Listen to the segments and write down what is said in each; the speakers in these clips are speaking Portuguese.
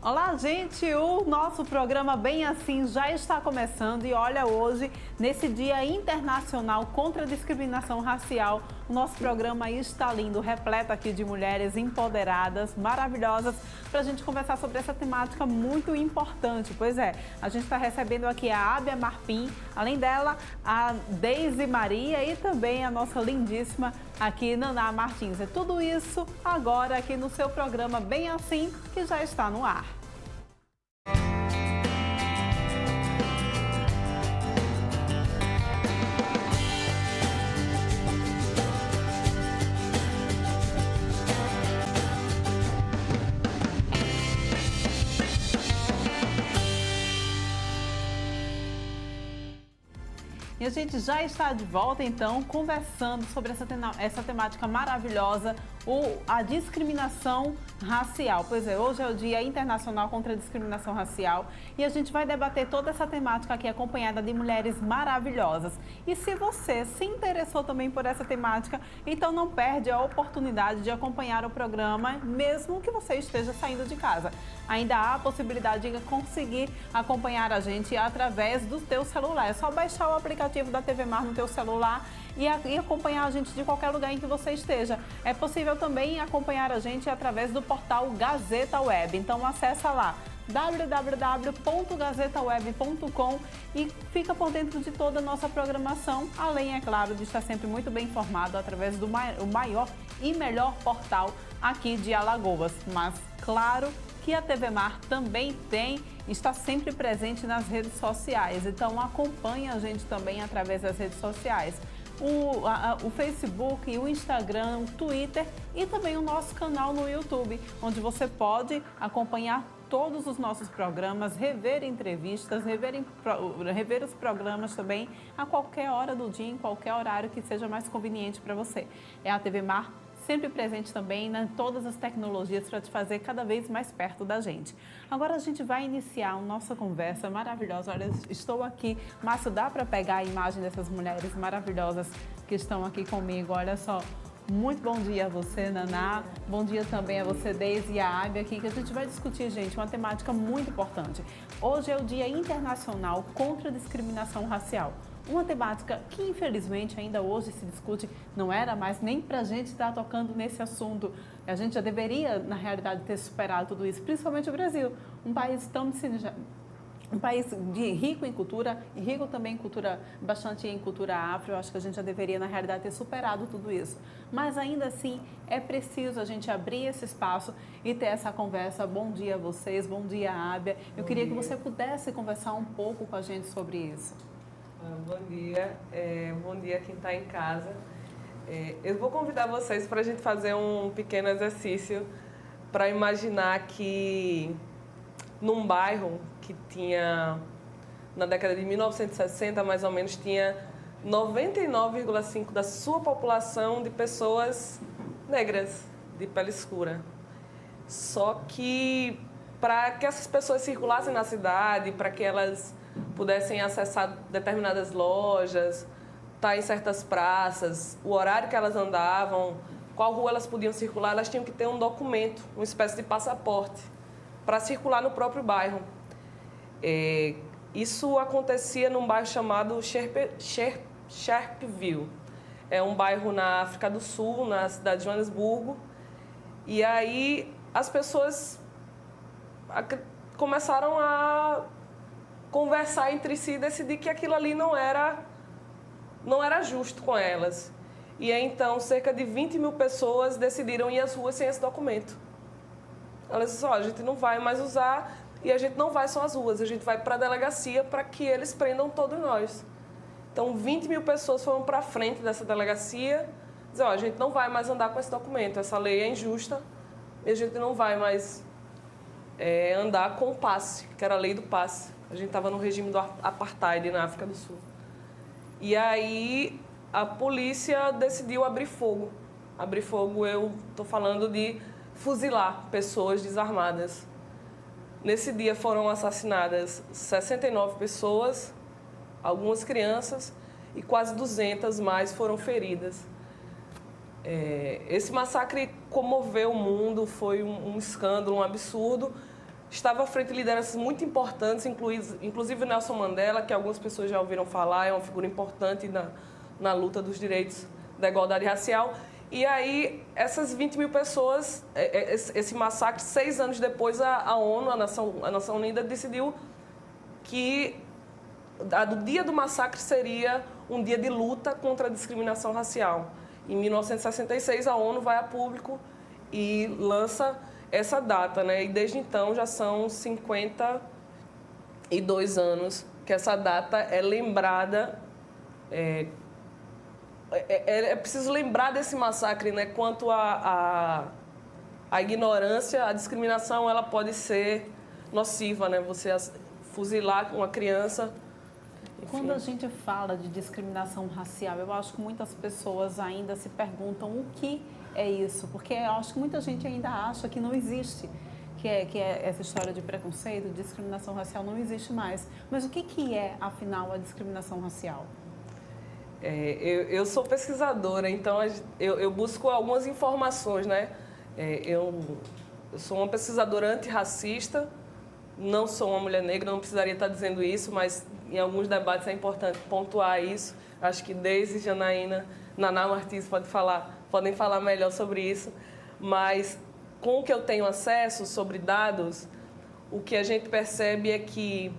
Olá, gente! O nosso programa Bem Assim já está começando e olha, hoje, nesse Dia Internacional contra a Discriminação Racial, o nosso programa está lindo, repleto aqui de mulheres empoderadas, maravilhosas, para a gente conversar sobre essa temática muito importante. Pois é, a gente está recebendo aqui a Ábia Marpim, além dela, a Deise Maria e também a nossa lindíssima aqui, Naná Martins. É tudo isso agora aqui no seu programa Bem Assim, que já está no ar. E a gente já está de volta, então, conversando sobre essa temática maravilhosa, a discriminação racial. Pois é, hoje é o Dia Internacional contra a Discriminação Racial e a gente vai debater toda essa temática aqui acompanhada de mulheres maravilhosas. E se você se interessou também por essa temática, então não perde a oportunidade de acompanhar o programa, mesmo que você esteja saindo de casa. Ainda há a possibilidade de conseguir acompanhar a gente através do teu celular. É só baixar o aplicativo da TV Mar no teu celular e acompanhar a gente de qualquer lugar em que você esteja. É possível também acompanhar a gente através do portal Gazeta Web. Então acessa lá www.gazetaweb.com e fica por dentro de toda a nossa programação, além, é claro, de estar sempre muito bem informado através do maior e melhor portal aqui de Alagoas. Mas, claro, que a TV Mar também está sempre presente nas redes sociais, então acompanhe a gente também através das redes sociais. O Facebook, o Instagram, o Twitter e também o nosso canal no YouTube, onde você pode acompanhar todos os nossos programas, rever entrevistas, rever os programas também a qualquer hora do dia, em qualquer horário que seja mais conveniente para você. É a TV Mar sempre presente também em todas as tecnologias para te fazer cada vez mais perto da gente. Agora a gente vai iniciar a nossa conversa maravilhosa. Olha, estou aqui, Márcio, dá para pegar a imagem dessas mulheres maravilhosas que estão aqui comigo, olha só. Muito bom dia a você, Naná. Bom dia também a você, Deise, e a Ábia aqui, que a gente vai discutir, gente, uma temática muito importante. Hoje é o Dia Internacional contra a Discriminação Racial. Uma temática que, infelizmente, ainda hoje se discute, não era mais nem para a gente estar tocando nesse assunto. A gente já deveria, na realidade, ter superado tudo isso, principalmente o Brasil, um país um país rico em cultura, e rico também em cultura, bastante em cultura afro. Eu acho que a gente já deveria, na realidade, ter superado tudo isso. Mas, ainda assim, é preciso a gente abrir esse espaço e ter essa conversa. Bom dia a vocês, bom dia, Ábia. Eu queria que você pudesse conversar um pouco com a gente sobre isso. Bom dia quem está em casa. Eu vou convidar vocês para a gente fazer um pequeno exercício para imaginar que num bairro que tinha, na década de 1960, mais ou menos, tinha 99,5% da sua população de pessoas negras, de pele escura. Só que para que essas pessoas circulassem na cidade, para que elas pudessem acessar determinadas lojas, estar em certas praças, o horário que elas andavam, qual rua elas podiam circular, elas tinham que ter um documento, uma espécie de passaporte, para circular no próprio bairro. Isso acontecia num bairro chamado Sharpeville. É um bairro na África do Sul, na cidade de Joanesburgo. E aí as pessoas começaram a conversar entre si e decidir que aquilo ali não era justo com elas. E aí, então, cerca de 20 mil pessoas decidiram ir às ruas sem esse documento. Elas disseram, a gente não vai mais usar e a gente não vai só às ruas, a gente vai para a delegacia para que eles prendam todos nós. Então, 20 mil pessoas foram para a frente dessa delegacia, dizer, a gente não vai mais andar com esse documento, essa lei é injusta e a gente não vai mais andar com o passe, que era a lei do passe. A gente estava no regime do apartheid na África do Sul. E aí a polícia decidiu abrir fogo. Abrir fogo, eu estou falando de fuzilar pessoas desarmadas. Nesse dia foram assassinadas 69 pessoas, algumas crianças, e quase 200 mais foram feridas. Esse massacre comoveu o mundo, foi um escândalo, um absurdo. estava à frente de lideranças muito importantes, inclusive Nelson Mandela, que algumas pessoas já ouviram falar, é uma figura importante na luta dos direitos da igualdade racial. E aí, essas 20 mil pessoas, esse massacre, 6 anos depois, a ONU, a Nação Unida, decidiu que o dia do massacre seria um dia de luta contra a discriminação racial. Em 1966, a ONU vai a público e lança essa data, né? E desde então já são 52 anos que essa data é lembrada. É preciso lembrar desse massacre, né? Quanto a ignorância, a discriminação, ela pode ser nociva, né? Você fuzilar uma criança. Enfim. Quando a gente fala de discriminação racial, eu acho que muitas pessoas ainda se perguntam o que é isso, porque eu acho que muita gente ainda acha que não existe, que essa história de preconceito, de discriminação racial não existe mais. Mas o que é, afinal, a discriminação racial? Eu sou pesquisadora, então eu busco algumas informações, né? Eu sou uma pesquisadora antirracista, não sou uma mulher negra, não precisaria estar dizendo isso, mas em alguns debates é importante pontuar isso. Acho que Deise, Janaína, Naná Martins podem falar melhor sobre isso, mas com o que eu tenho acesso sobre dados, o que a gente percebe é que,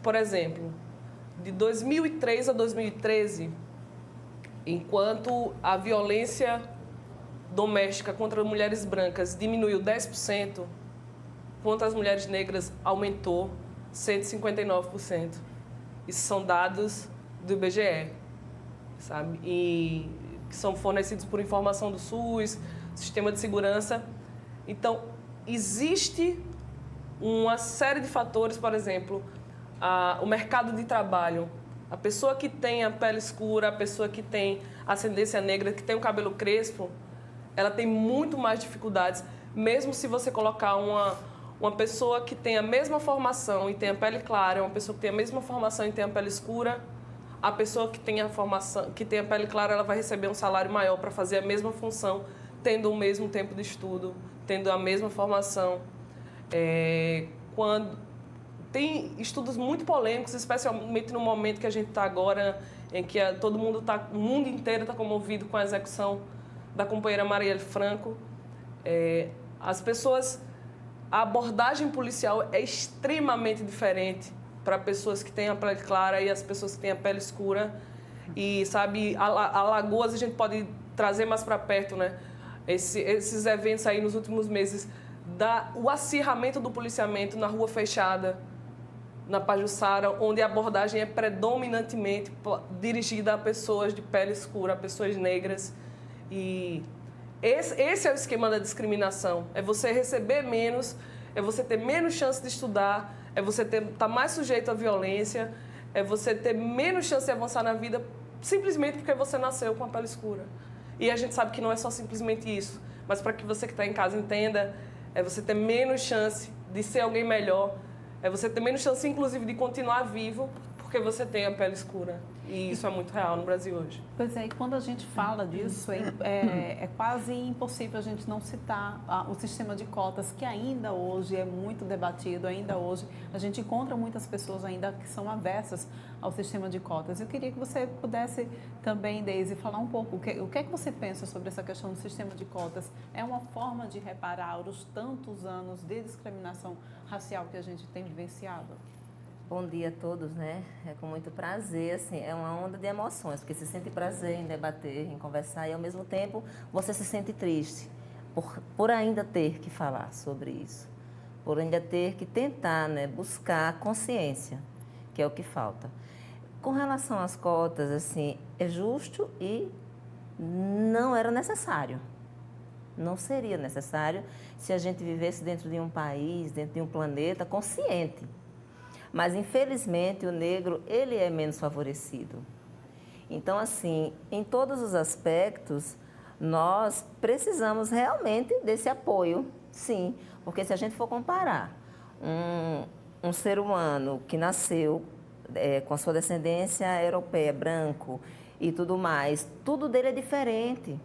por exemplo, de 2003 a 2013, enquanto a violência doméstica contra mulheres brancas diminuiu 10%, contra as mulheres negras aumentou 159%. Isso são dados do IBGE, sabe? E que são fornecidos por informação do SUS, sistema de segurança. Então, existe uma série de fatores, por exemplo, o mercado de trabalho. A pessoa que tem a pele escura, a pessoa que tem ascendência negra, que tem o cabelo crespo, ela tem muito mais dificuldades, mesmo se você colocar uma pessoa que tem a mesma formação e tem a pele clara, uma pessoa que tem a mesma formação e tem a pele escura, a pessoa que tem a pele clara, ela vai receber um salário maior para fazer a mesma função, tendo o mesmo tempo de estudo, tendo a mesma formação. Tem estudos muito polêmicos, especialmente no momento que a gente está agora, em que o mundo inteiro está comovido com a execução da companheira Marielle Franco. A abordagem policial é extremamente diferente para pessoas que têm a pele clara e as pessoas que têm a pele escura. E, sabe, Alagoas a gente pode trazer mais para perto, né? Esses eventos aí nos últimos meses, o acirramento do policiamento na rua fechada, na Pajuçara, onde a abordagem é predominantemente dirigida a pessoas de pele escura, a pessoas negras. E esse é o esquema da discriminação. É você receber menos, é você ter menos chance de estudar, é você estar mais sujeito à violência, é você ter menos chance de avançar na vida simplesmente porque você nasceu com a pele escura. E a gente sabe que não é só simplesmente isso, mas para que você que está em casa entenda, é você ter menos chance de ser alguém melhor, é você ter menos chance, inclusive, de continuar vivo porque você tem a pele escura. E isso é muito real no Brasil hoje. Pois é, e quando a gente fala disso, é quase impossível a gente não citar o sistema de cotas, que ainda hoje é muito debatido, ainda hoje a gente encontra muitas pessoas ainda que são aversas ao sistema de cotas. Eu queria que você pudesse também, Deise, falar um pouco o que é que você pensa sobre essa questão do sistema de cotas. É uma forma de reparar os tantos anos de discriminação racial que a gente tem vivenciado? Bom dia a todos, né? É com muito prazer, assim, é uma onda de emoções, porque você sente prazer em debater, em conversar e, ao mesmo tempo, você se sente triste por ainda ter que falar sobre isso, por ainda ter que tentar, né, buscar consciência, que é o que falta. Com relação às cotas, assim, é justo e não era necessário. Não seria necessário se a gente vivesse dentro de um país, dentro de um planeta consciente. Mas, infelizmente, o negro, ele é menos favorecido. Então, assim, em todos os aspectos, nós precisamos realmente desse apoio, sim. Porque se a gente for comparar um ser humano que nasceu com a sua descendência europeia, branco e tudo mais, tudo dele é diferente.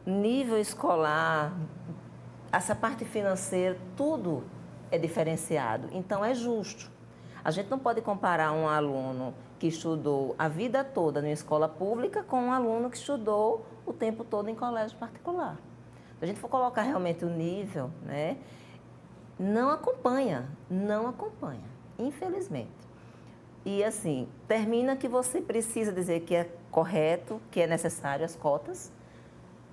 Nível escolar, essa parte financeira, tudo é diferenciado. Então, é justo. A gente não pode comparar um aluno que estudou a vida toda em escola pública com um aluno que estudou o tempo todo em colégio particular. Se a gente for colocar realmente o nível, né, não acompanha, infelizmente. E assim, termina que você precisa dizer que é correto, que é necessário as cotas,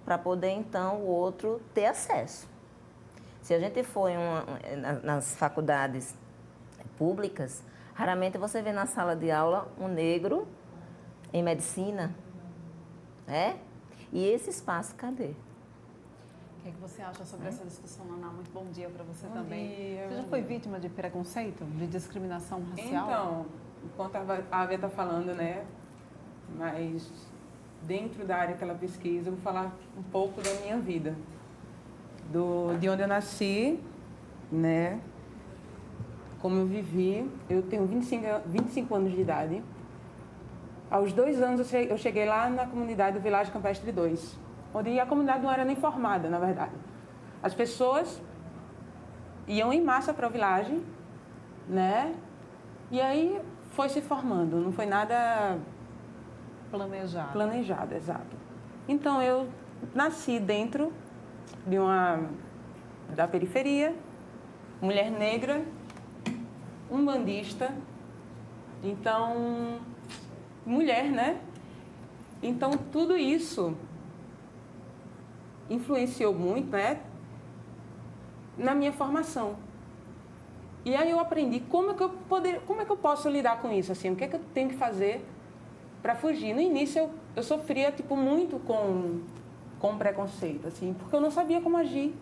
para poder então o outro ter acesso. Se a gente for nas faculdades públicas, raramente você vê na sala de aula um negro em medicina, né? E esse espaço, cadê? O que você acha sobre essa discussão, Naná? Muito bom dia para você também. Dia. Você já foi vítima de preconceito, de discriminação racial? Então, enquanto a Ávia está falando, né, mas dentro da área que ela pesquisa, eu vou falar um pouco da minha vida. De onde eu nasci, né, como eu vivi. Eu tenho 25 anos de idade. Aos 2 anos eu cheguei lá na comunidade do Vilagem Campestre 2, onde a comunidade não era nem formada, na verdade. As pessoas iam em massa para a vilagem, né? E aí foi se formando, não foi nada planejado, exato. Então eu nasci dentro da periferia, mulher negra, umbandista, então mulher, né? Então tudo isso influenciou muito, né, na minha formação. E aí eu aprendi como é que eu posso lidar com isso, assim, o que é que eu tenho que fazer para fugir. No início eu sofria muito com preconceito, assim, porque eu não sabia como agir,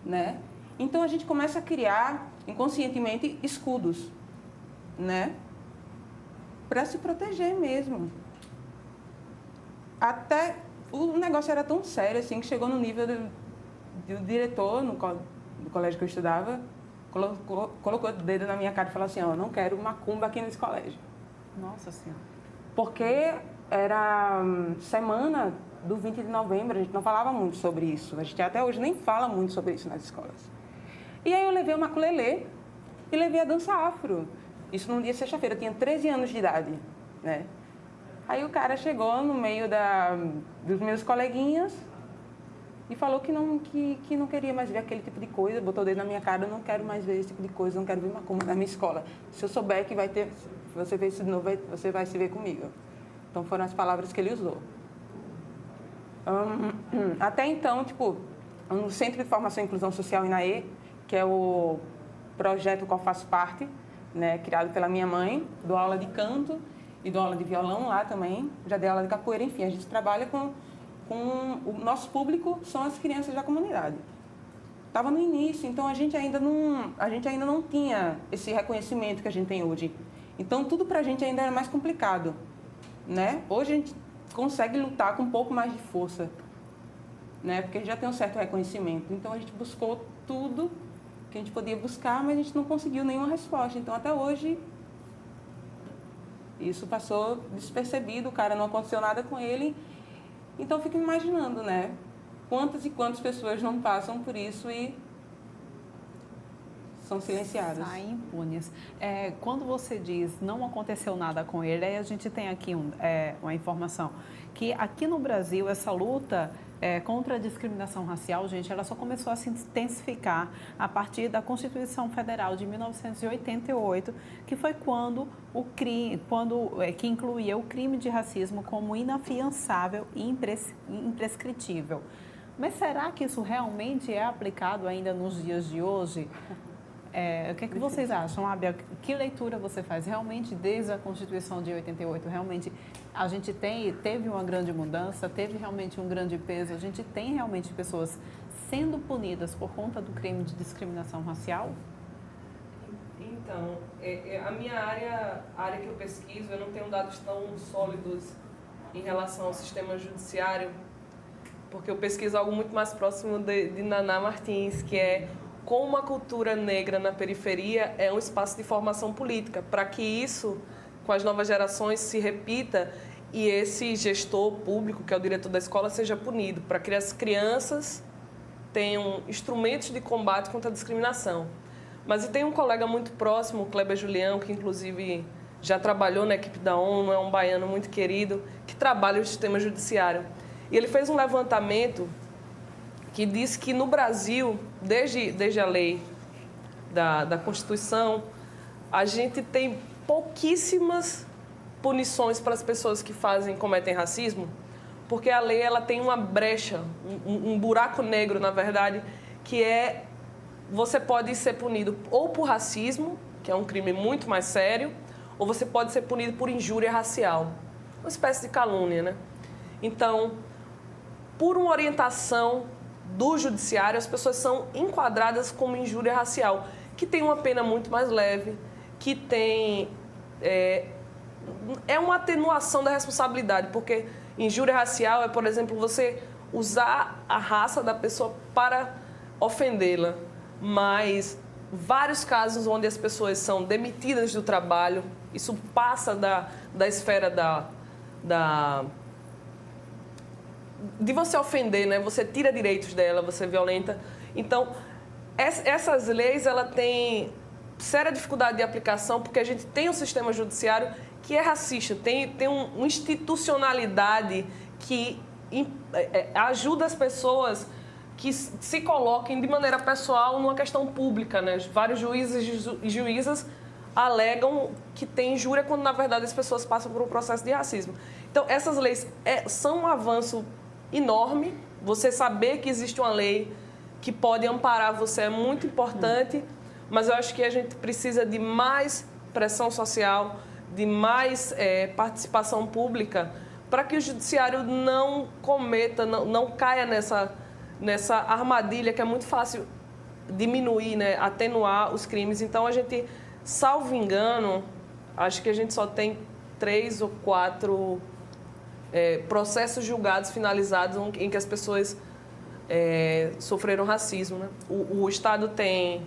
né? Então a gente começa a criar inconscientemente escudos, né, para se proteger mesmo. Até o negócio era tão sério assim que chegou no nível do diretor do colégio que eu estudava, colocou o dedo na minha cara e falou assim: ó, não quero macumba aqui nesse colégio. Nossa Senhora. Porque era semana do 20 de novembro, a gente não falava muito sobre isso. A gente até hoje nem fala muito sobre isso nas escolas. E aí eu levei o maculelê e levei a dança afro. Isso num dia de sexta-feira, eu tinha 13 anos de idade, né? Aí o cara chegou no meio dos meus coleguinhas e falou que não queria mais ver aquele tipo de coisa, botou o dedo na minha cara: eu não quero mais ver esse tipo de coisa, não quero ver macumba na minha escola. Se eu souber que vai ter, se você ver isso de novo, você vai se ver comigo. Então foram as palavras que ele usou. Até então, no Centro de Formação e Inclusão Social INAE, que é o projeto qual faço parte, né, criado pela minha mãe, dou aula de canto e dou aula de violão lá também, já dei aula de capoeira, enfim, a gente trabalha com o nosso público, são as crianças da comunidade. Estava no início, então a gente ainda não tinha esse reconhecimento que a gente tem hoje. Então tudo para a gente ainda era mais complicado, né? Hoje a gente consegue lutar com um pouco mais de força, né? Porque a gente já tem um certo reconhecimento. Então a gente buscou tudo que a gente podia buscar, mas a gente não conseguiu nenhuma resposta. Então até hoje isso passou despercebido, o cara não aconteceu nada com ele. Então eu fico imaginando, né? Quantas e quantas pessoas não passam por isso e são silenciadas. Saem impunes. Quando você diz não aconteceu nada com ele, aí a gente tem aqui uma informação que aqui no Brasil essa luta contra a discriminação racial, gente, ela só começou a se intensificar a partir da Constituição Federal de 1988, que foi quando que incluía o crime de racismo como inafiançável e imprescritível. Mas será que isso realmente é aplicado ainda nos dias de hoje? O que vocês acham, Abel? Que leitura você faz? Realmente, desde a Constituição de 88, realmente a gente teve uma grande mudança, teve realmente um grande peso, a gente tem realmente pessoas sendo punidas por conta do crime de discriminação racial? Então, a minha área, a área que eu pesquiso, eu não tenho dados tão sólidos em relação ao sistema judiciário, porque eu pesquiso algo muito mais próximo de Naná Martins, que é como a cultura negra na periferia é um espaço de formação política, para que isso, com as novas gerações, se repita e esse gestor público, que é o diretor da escola, seja punido, para que as crianças tenham instrumentos de combate contra a discriminação. Mas tem um colega muito próximo, o Kleber Julião, que inclusive já trabalhou na equipe da ONU, é um baiano muito querido, que trabalha no sistema judiciário. E ele fez um levantamento que diz que no Brasil, desde a lei da Constituição, a gente tem pouquíssimas punições para as pessoas que cometem racismo, porque a lei ela tem uma brecha, um buraco negro, na verdade, que é você pode ser punido ou por racismo, que é um crime muito mais sério, ou você pode ser punido por injúria racial, uma espécie de calúnia, né? Então, por uma orientação do judiciário, as pessoas são enquadradas como injúria racial, que tem uma pena muito mais leve, que tem... É uma atenuação da responsabilidade, porque injúria racial é, por exemplo, você usar a raça da pessoa para ofendê-la, mas vários casos onde as pessoas são demitidas do trabalho, isso passa da esfera de você ofender, né? Você tira direitos dela, você violenta. Então, essas leis, ela tem séria dificuldade de aplicação, porque a gente tem um sistema judiciário que é racista, tem uma institucionalidade que ajuda as pessoas que se coloquem de maneira pessoal numa questão pública, né? Vários juízes e juízas alegam que tem injúria quando, na verdade, as pessoas passam por um processo de racismo. Então, essas leis são um avanço enorme. Você saber que existe uma lei que pode amparar você é muito importante, mas eu acho que a gente precisa de mais pressão social, de mais participação pública, para que o judiciário não cometa, não caia nessa armadilha que é muito fácil diminuir, né, atenuar os crimes. Então, a gente, salvo engano, acho que a gente só tem 3 ou 4 processos julgados, finalizados, em que as pessoas sofreram racismo, né? O Estado tem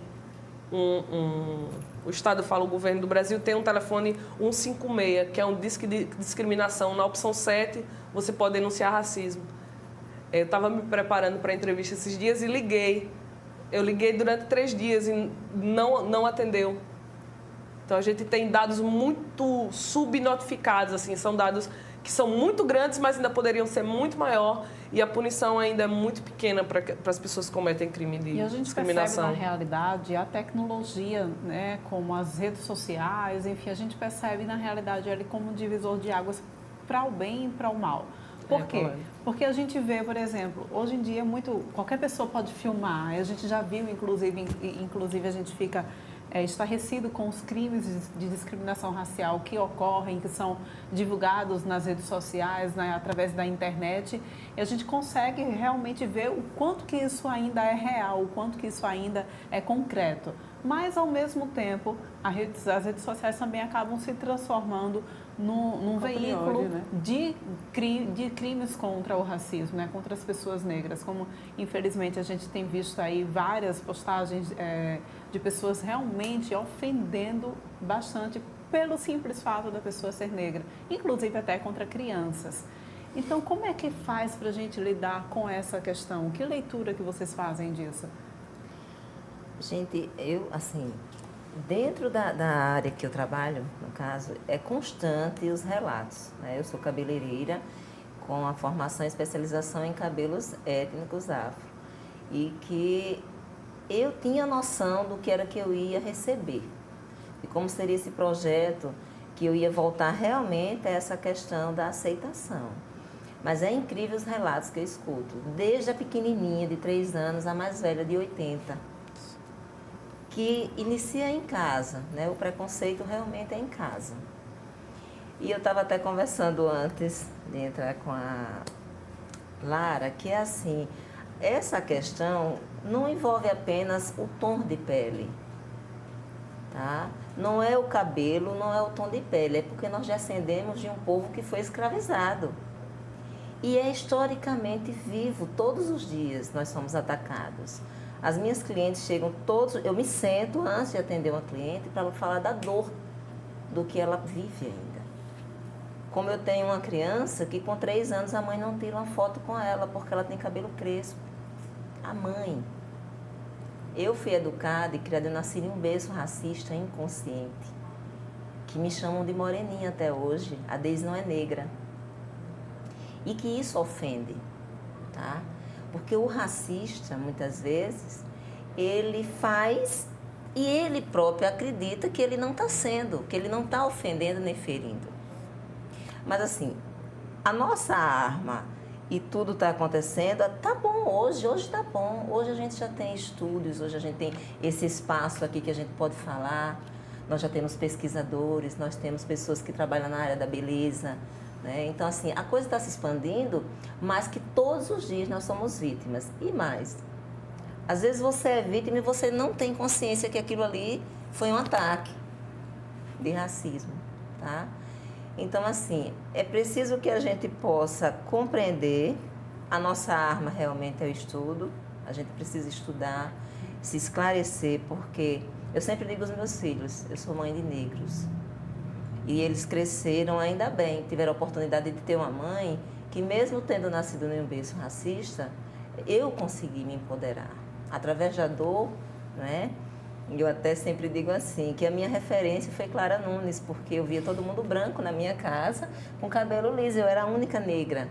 o Estado, fala o governo do Brasil, tem um telefone 156, que é um disque de discriminação. Na opção 7, você pode denunciar racismo. Eu estava me preparando para a entrevista esses dias e liguei. Eu liguei durante 3 dias e não atendeu. Então, a gente tem dados muito subnotificados, assim, são dados que são muito grandes, mas ainda poderiam ser muito maior, e a punição ainda é muito pequena para as pessoas que cometem crime de discriminação. E a gente percebe, na realidade, a tecnologia, né, como as redes sociais, enfim, a gente percebe, na realidade, ele como um divisor de águas para o bem e para o mal. Por quê? Porque a gente vê, por exemplo, hoje em dia qualquer pessoa pode filmar, a gente já viu, inclusive a gente fica estarrecido com os crimes de discriminação racial que ocorrem, que são divulgados nas redes sociais, né, através da internet, e a gente consegue realmente ver o quanto que isso ainda é real, o quanto que isso ainda é concreto. Mas, ao mesmo tempo, as redes sociais também acabam se transformando num veículo, né, de crimes contra o racismo, né, contra as pessoas negras, como infelizmente a gente tem visto aí várias postagens de pessoas realmente ofendendo bastante pelo simples fato da pessoa ser negra, inclusive até contra crianças. Então, como é que faz para a gente lidar com essa questão? Que leitura que vocês fazem disso? Gente, dentro da área que eu trabalho, no caso, é constante os relatos, né? Eu sou cabeleireira com a formação e especialização em cabelos étnicos afro. E que eu tinha noção do que era que eu ia receber. E como seria esse projeto que eu ia voltar realmente a essa questão da aceitação. Mas é incrível os relatos que eu escuto. Desde a pequenininha, de 3 anos, a mais velha, de 80. Que inicia em casa, né? O preconceito realmente é em casa. E eu estava até conversando antes de entrar com a Lara, que é assim, essa questão não envolve apenas o tom de pele, tá? Não é o cabelo, não é o tom de pele, é porque nós descendemos de um povo que foi escravizado. E é historicamente vivo, todos os dias nós somos atacados. As minhas clientes chegam eu me sento antes de atender uma cliente para falar da dor do que ela vive ainda. Como eu tenho uma criança que com 3 anos a mãe não tira uma foto com ela porque ela tem cabelo crespo. A mãe. Eu fui educada e criada, eu nasci em um berço racista inconsciente, que me chamam de moreninha até hoje. A Deise não é negra. E que isso ofende, tá? Porque o racista, muitas vezes, ele faz e ele próprio acredita que ele não está sendo, que ele não está ofendendo nem ferindo. Mas assim, a nossa arma e tudo está acontecendo, tá bom, hoje está bom. Hoje a gente já tem estudos, hoje a gente tem esse espaço aqui que a gente pode falar. Nós já temos pesquisadores, nós temos pessoas que trabalham na área da beleza, né? Então, assim, a coisa está se expandindo, mas que todos os dias nós somos vítimas. E mais, às vezes você é vítima e você não tem consciência que aquilo ali foi um ataque de racismo, tá? Então, assim, é preciso que a gente possa compreender. A nossa arma realmente é o estudo. A gente precisa estudar, se esclarecer, porque eu sempre digo aos meus filhos, eu sou mãe de negros. E eles cresceram ainda bem, tiveram a oportunidade de ter uma mãe que, mesmo tendo nascido em um berço racista, eu consegui me empoderar. Através da dor, né? Eu até sempre digo assim, que a minha referência foi Clara Nunes, porque eu via todo mundo branco na minha casa, com cabelo liso. Eu era a única negra.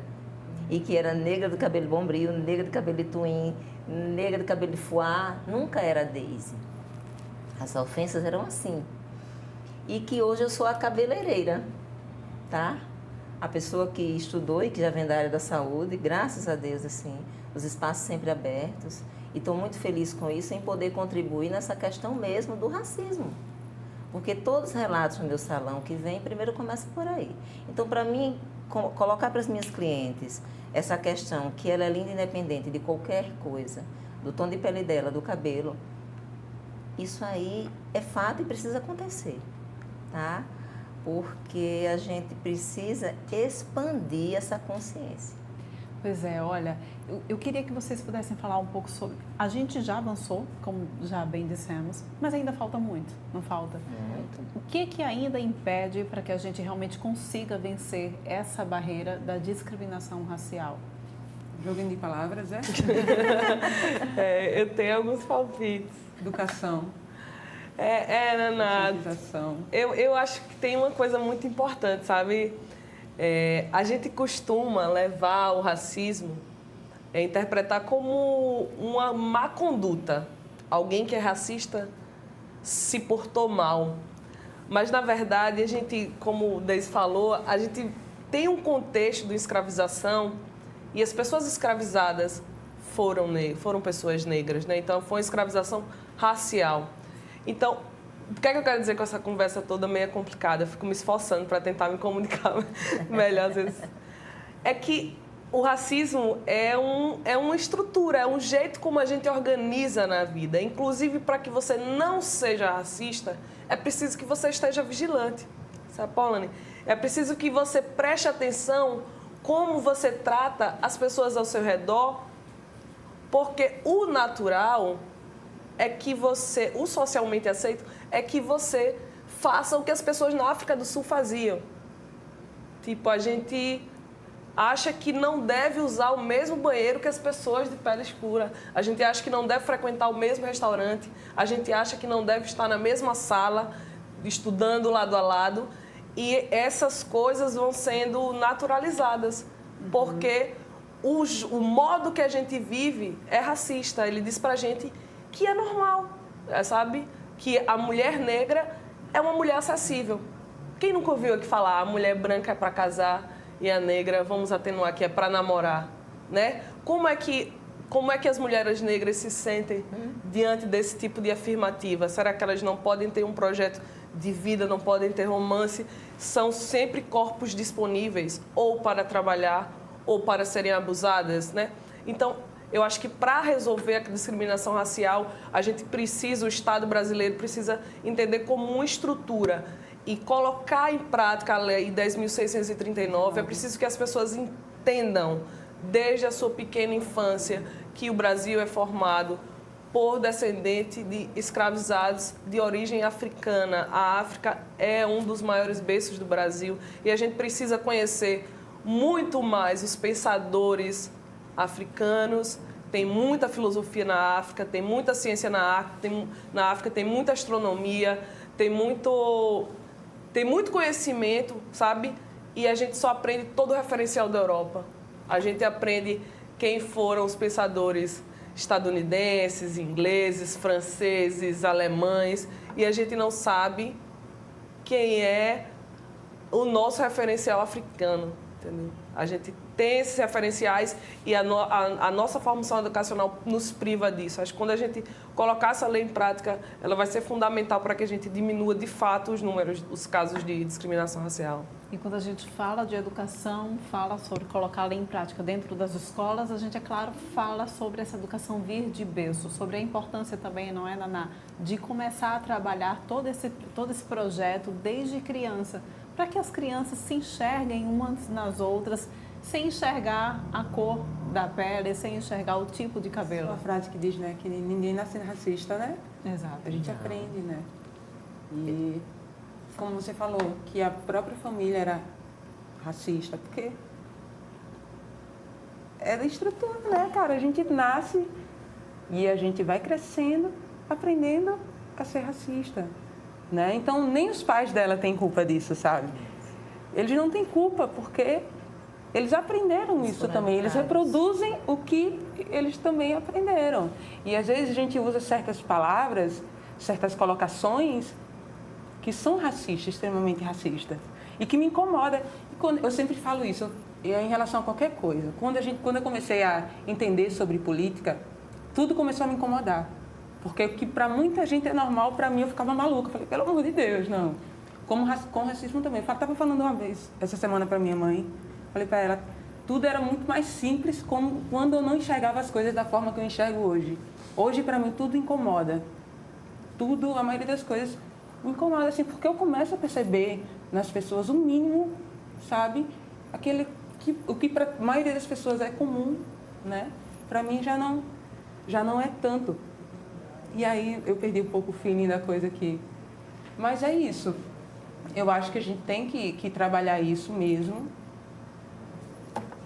E que era negra do cabelo bombril, negra do cabelo de twin, negra do cabelo de foie, nunca era Deise. As ofensas eram assim. E que hoje eu sou a cabeleireira, tá? A pessoa que estudou e que já vem da área da saúde, graças a Deus, assim, os espaços sempre abertos. E estou muito feliz com isso, em poder contribuir nessa questão mesmo do racismo. Porque todos os relatos no meu salão que vem, primeiro começa por aí. Então, para mim, colocar para as minhas clientes essa questão que ela é linda independente de qualquer coisa, do tom de pele dela, do cabelo, isso aí é fato e precisa acontecer, tá? Porque a gente precisa expandir essa consciência. Pois é, olha, eu queria que vocês pudessem falar um pouco sobre... A gente já avançou, como já bem dissemos, mas ainda falta muito, não falta? Muito. O que ainda impede para que a gente realmente consiga vencer essa barreira da discriminação racial? Joguinho de palavras, é? Eu tenho alguns palpites. Educação. Naná, Conscientização. eu acho que tem uma coisa muito importante, sabe? A gente costuma levar o racismo, interpretar como uma má conduta. Alguém que é racista se portou mal. Mas, na verdade, a gente, como o Deise falou, a gente tem um contexto de escravização e as pessoas escravizadas foram pessoas negras, né? Então, foi uma escravização racial. Então, o que é que eu quero dizer com essa conversa toda meio complicada? Eu fico me esforçando para tentar me comunicar melhor às vezes. É que o racismo é uma estrutura, é um jeito como a gente organiza na vida. Inclusive, para que você não seja racista, é preciso que você esteja vigilante. Sabe, Paulane? É preciso que você preste atenção como você trata as pessoas ao seu redor, porque o natural é que você, o socialmente aceito, é que você faça o que as pessoas na África do Sul faziam. Tipo, a gente acha que não deve usar o mesmo banheiro que as pessoas de pele escura. A gente acha que não deve frequentar o mesmo restaurante. A gente acha que não deve estar na mesma sala, estudando lado a lado. E essas coisas vão sendo naturalizadas, porque o modo que a gente vive é racista. Ele diz pra gente que é normal, sabe? Que a mulher negra é uma mulher acessível. Quem nunca ouviu aqui falar a mulher branca é para casar e a negra, vamos atenuar aqui, é para namorar, né? Como é que as mulheres negras se sentem diante desse tipo de afirmativa? Será que elas não podem ter um projeto de vida, não podem ter romance? São sempre corpos disponíveis ou para trabalhar ou para serem abusadas, né? Então, eu acho que para resolver a discriminação racial, a gente precisa, o Estado brasileiro precisa entender como uma estrutura e colocar em prática a Lei 10.639. É preciso que as pessoas entendam, desde a sua pequena infância, que o Brasil é formado por descendentes de escravizados de origem africana. A África é um dos maiores berços do Brasil e a gente precisa conhecer muito mais os pensadores africanos Tem muita filosofia na África, tem muita ciência na África, tem muita astronomia, tem muito conhecimento, sabe? E a gente só aprende todo o referencial da Europa. A gente aprende quem foram os pensadores estadunidenses, ingleses, franceses, alemães, e a gente não sabe quem é o nosso referencial africano, entendeu? A gente tem esses referenciais e a nossa formação educacional nos priva disso. Acho que quando a gente colocar essa lei em prática, ela vai ser fundamental para que a gente diminua de fato os números, os casos de discriminação racial. E quando a gente fala de educação, fala sobre colocar a lei em prática dentro das escolas, a gente, é claro, fala sobre essa educação vir de berço, sobre a importância também, não é, Naná, de começar a trabalhar todo esse projeto desde criança, para que as crianças se enxerguem umas nas outras, sem enxergar a cor da pele, sem enxergar o tipo de cabelo. Uma frase que diz, né, que ninguém nasce racista, né? Exato. A gente aprende, né? E como você falou, que a própria família era racista, porque é da estrutura, né, cara? A gente nasce e a gente vai crescendo, aprendendo a ser racista, né? Então, nem os pais dela têm culpa disso, sabe? Eles não têm culpa, porque eles aprenderam isso também. Eles reproduzem o que eles também aprenderam. E, às vezes, a gente usa certas palavras, certas colocações que são racistas, extremamente racistas, e que me incomoda. Eu sempre falo isso, em relação a qualquer coisa. Quando eu comecei a entender sobre política, tudo começou a me incomodar. Porque o que para muita gente é normal, para mim eu ficava maluca. Eu falei, pelo amor de Deus, não. Com racismo também. Eu estava falando uma vez, essa semana, para minha mãe, falei para ela, tudo era muito mais simples quando eu não enxergava as coisas da forma que eu enxergo hoje. Hoje, para mim, tudo incomoda. Tudo, a maioria das coisas me incomoda, assim, porque eu começo a perceber nas pessoas o mínimo, sabe? O que para a maioria das pessoas é comum, né? Para mim já não é tanto. E aí eu perdi um pouco o feeling da coisa aqui. Mas é isso. Eu acho que a gente tem que trabalhar isso mesmo,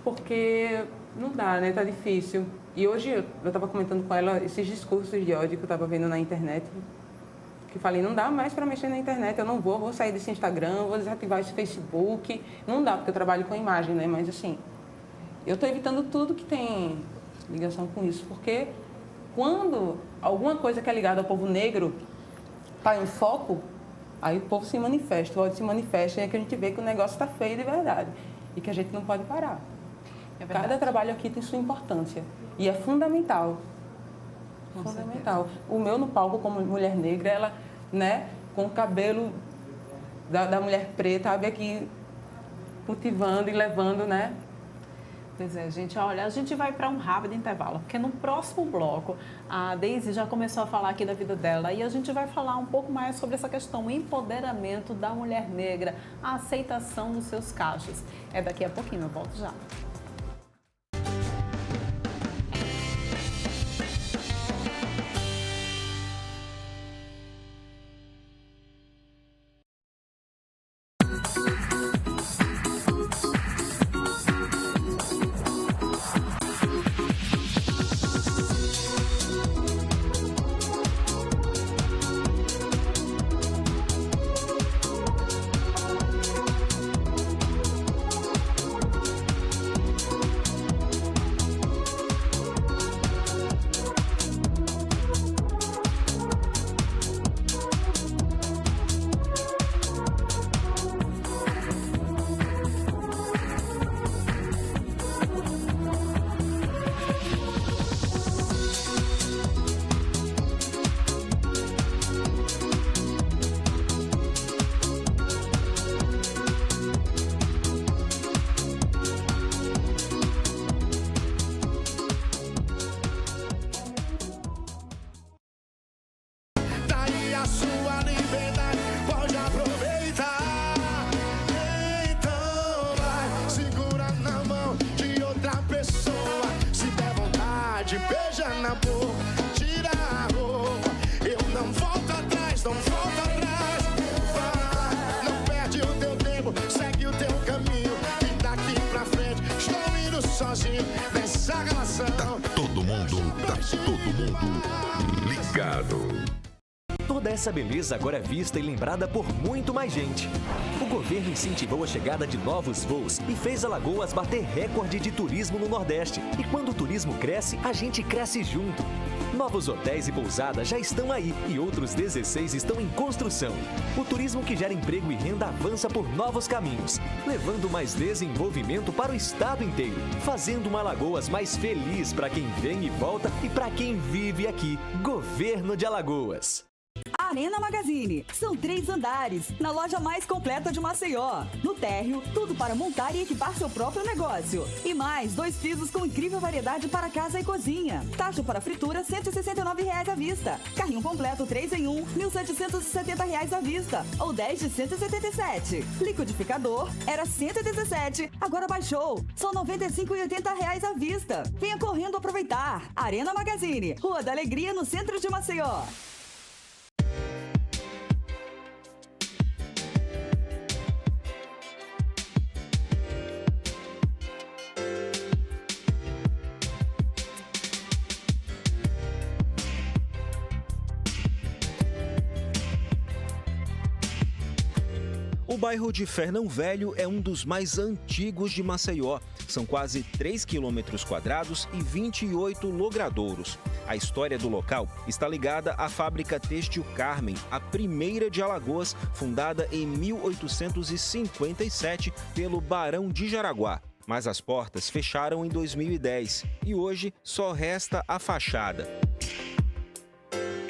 porque não dá, né? Tá difícil. E hoje eu estava comentando com ela esses discursos de ódio que eu estava vendo na internet, que falei, não dá mais para mexer na internet, eu não vou sair desse Instagram, vou desativar esse Facebook. Não dá, porque eu trabalho com imagem, né? Mas assim, eu estou evitando tudo que tem ligação com isso, porque quando alguma coisa que é ligada ao povo negro está em foco, aí o povo se manifesta, o ódio se manifesta, e é que a gente vê que o negócio está feio de verdade e que a gente não pode parar. Cada trabalho aqui tem sua importância e é fundamental. Fundamental. O meu no palco como mulher negra, ela, né, com o cabelo da mulher preta, sabe, aqui cultivando e levando, né? Pois é, gente, olha, a gente vai para um rápido intervalo, porque no próximo bloco a Deise já começou a falar aqui da vida dela e a gente vai falar um pouco mais sobre essa questão, o empoderamento da mulher negra, a aceitação dos seus cachos. É daqui a pouquinho, eu volto já. Mas todo mundo ligado. Toda essa beleza agora é vista e lembrada por muito mais gente. O governo incentivou a chegada de novos voos e fez Alagoas bater recorde de turismo no Nordeste. E quando o turismo cresce, a gente cresce junto. Novos hotéis e pousadas já estão aí e outros 16 estão em construção. O turismo que gera emprego e renda avança por novos caminhos, levando mais desenvolvimento para o estado inteiro, fazendo uma Alagoas mais feliz para quem vem e volta e para quem vive aqui. Governo de Alagoas. Arena Magazine. São 3 andares, na loja mais completa de Maceió. No térreo, tudo para montar e equipar seu próprio negócio. E mais, 2 pisos com incrível variedade para casa e cozinha. Taxa para fritura, R$ 169,00 à vista. Carrinho completo 3 em 1, R$ 1.770,00 à vista. Ou 10 de R$ 177. Liquidificador, era R$ 117, agora baixou. Só R$ 95,80 à vista. Venha correndo aproveitar. Arena Magazine, Rua da Alegria, no centro de Maceió. O bairro de Fernão Velho é um dos mais antigos de Maceió. São quase 3 quilômetros quadrados e 28 logradouros. A história do local está ligada à fábrica têxtil Carmen, a primeira de Alagoas, fundada em 1857 pelo Barão de Jaraguá. Mas as portas fecharam em 2010 e hoje só resta a fachada.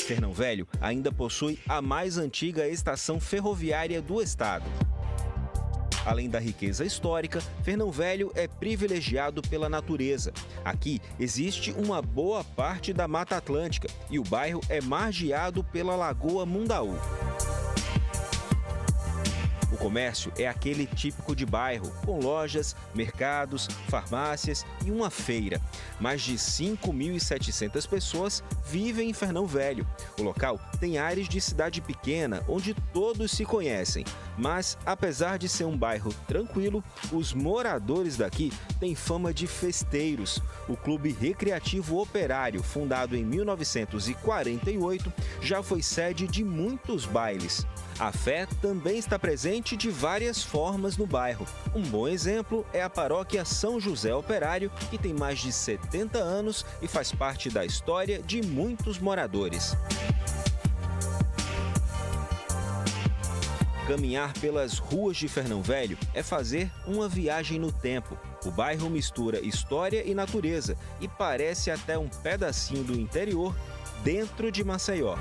Fernão Velho ainda possui a mais antiga estação ferroviária do estado. Além da riqueza histórica, Fernão Velho é privilegiado pela natureza. Aqui existe uma boa parte da Mata Atlântica e o bairro é margeado pela Lagoa Mundaú. O comércio é aquele típico de bairro, com lojas, mercados, farmácias e uma feira. Mais de 5.700 pessoas vivem em Fernão Velho. O local tem ares de cidade pequena, onde todos se conhecem. Mas, apesar de ser um bairro tranquilo, os moradores daqui têm fama de festeiros. O Clube Recreativo Operário, fundado em 1948, já foi sede de muitos bailes. A fé também está presente de várias formas no bairro. Um bom exemplo é a paróquia São José Operário, que tem mais de 70 anos e faz parte da história de muitos moradores. Caminhar pelas ruas de Fernão Velho é fazer uma viagem no tempo. O bairro mistura história e natureza e parece até um pedacinho do interior dentro de Maceió.